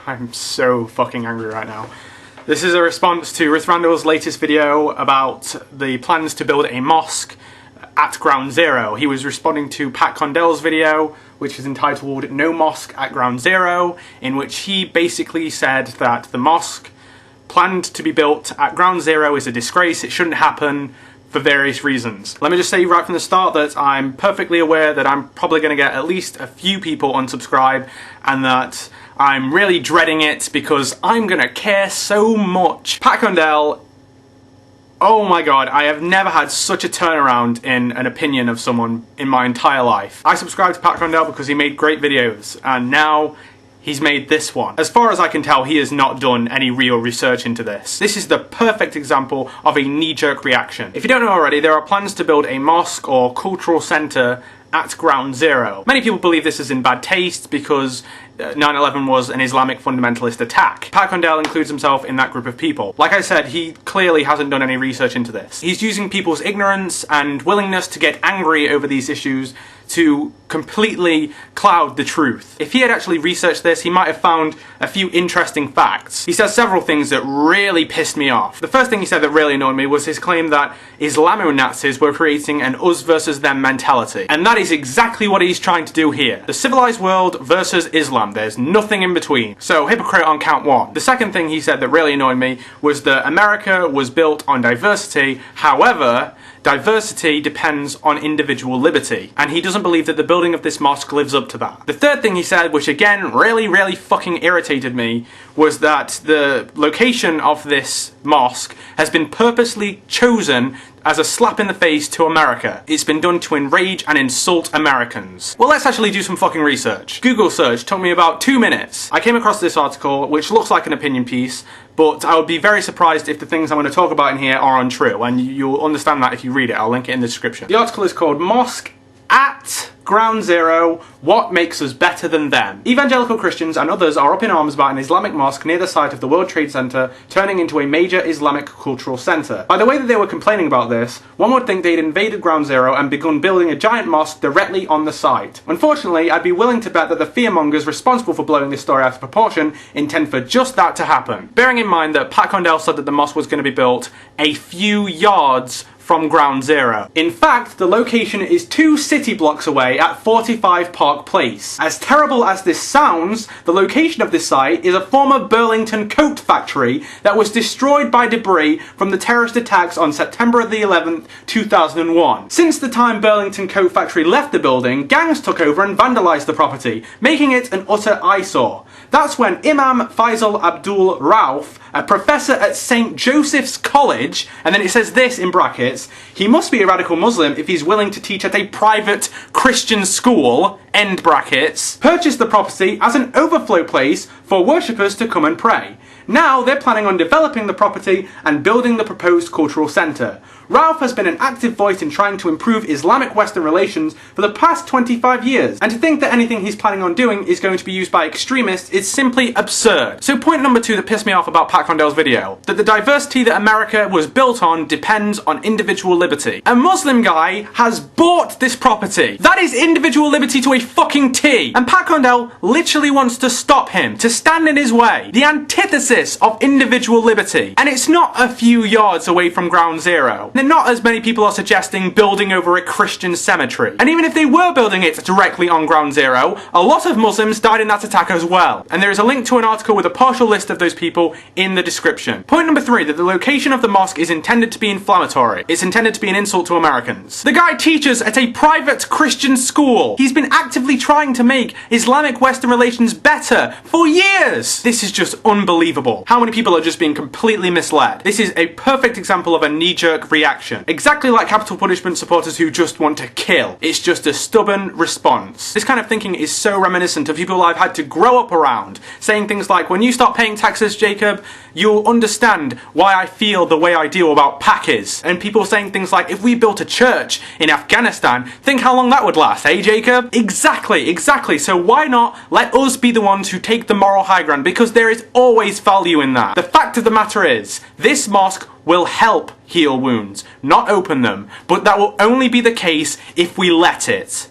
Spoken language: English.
I'm so fucking angry right now. This is a response to Ruth Randall's latest video about the plans to build a mosque at Ground Zero. He was responding to Pat Condell's video, which is entitled No Mosque at Ground Zero, in which he basically said that the mosque planned to be built at Ground Zero is a disgrace, it shouldn't happen, for various reasons. Let me just say right from the start that I'm perfectly aware that I'm probably going to get at least a few people unsubscribe, and that I'm really dreading it because I'm going to care so much. Pat Condell, oh my god, I have never had such a turnaround in an opinion of someone in my entire life. I subscribed to Pat Condell because he made great videos, and now he's made this one. As far as I can tell, he has not done any real research into this. This is the perfect example of a knee-jerk reaction. If you don't know already, there are plans to build a mosque or cultural centre at Ground Zero. Many people believe this is in bad taste because 9/11 was an Islamic fundamentalist attack. Pat Condell includes himself in that group of people. Like I said, he clearly hasn't done any research into this. He's using people's ignorance and willingness to get angry over these issues to completely cloud the truth. If he had actually researched this, he might have found a few interesting facts. He says several things that really pissed me off. The first thing he said that really annoyed me was his claim that Islamonazis were creating an us versus them mentality. And that is exactly what he's trying to do here. The civilized world versus Islam. There's nothing in between. So, hypocrite on count one. The second thing he said that really annoyed me was that America was built on diversity. However, diversity depends on individual liberty, and he doesn't believe that the building of this mosque lives up to that. The third thing he said, which again really fucking irritated me, was that the location of this mosque has been purposely chosen as a slap in the face to America. It's been done to enrage and insult Americans. Well, let's actually do some fucking research. Google search took me about 2 minutes. I came across this article, which looks like an opinion piece, but I would be very surprised if the things I'm going to talk about in here are untrue, and you'll understand that if you read it. I'll link it in the description. The article is called Mosque at Ground Zero, What Makes Us Better Than Them? Evangelical Christians and others are up in arms about an Islamic mosque near the site of the World Trade Center turning into a major Islamic cultural center. By the way that they were complaining about this, one would think they'd invaded Ground Zero and begun building a giant mosque directly on the site. Unfortunately, I'd be willing to bet that the fear-mongers responsible for blowing this story out of proportion intend for just that to happen. Bearing in mind that Pat Condell said that the mosque was going to be built a few yards from Ground Zero. In fact, the location is 2 city blocks away at 45 Park Place. As terrible as this sounds, the location of this site is a former Burlington coat factory that was destroyed by debris from the terrorist attacks on September the 11th, 2001. Since the time Burlington Coat Factory left the building, gangs took over and vandalized the property, making it an utter eyesore. That's when Imam Faisal Abdul Rauf, a professor at St. Joseph's College, and then it says this in brackets, he must be a radical Muslim if he's willing to teach at a private Christian school, end brackets, purchased the property as an overflow place for worshippers to come and pray. Now they're planning on developing the property and building the proposed cultural centre. Ralph has been an active voice in trying to improve Islamic-Western relations for the past 25 years, and to think that anything he's planning on doing is going to be used by extremists is simply absurd. So point number 2 that pissed me off about Pat Condell's video, that the diversity that America was built on depends on individual liberty. A Muslim guy has bought this property. That is individual liberty to a fucking T. And Pat Condell literally wants to stop him, to stand in his way. The antithesis of individual liberty. And it's not a few yards away from Ground Zero. And not, as many people are suggesting, building over a Christian cemetery. And even if they were building it directly on Ground Zero, a lot of Muslims died in that attack as well. And there is a link to an article with a partial list of those people in the description. Point number 3, that the location of the mosque is intended to be inflammatory. It's intended to be an insult to Americans. The guy teaches at a private Christian school. He's been actively trying to make Islamic-Western relations better for years. This is just unbelievable. How many people are just being completely misled? This is a perfect example of a knee-jerk reaction. Exactly like capital punishment supporters who just want to kill. It's just a stubborn response. This kind of thinking is so reminiscent of people I've had to grow up around, saying things like, when you stop paying taxes, Jacob, you'll understand why I feel the way I do about Pakis. And people saying things like, if we built a church in Afghanistan, think how long that would last, eh, Jacob? Exactly. So why not let us be the ones who take the moral high ground, because there is always value in that. The fact of the matter is, this mosque will help heal wounds, not open them, but that will only be the case if we let it.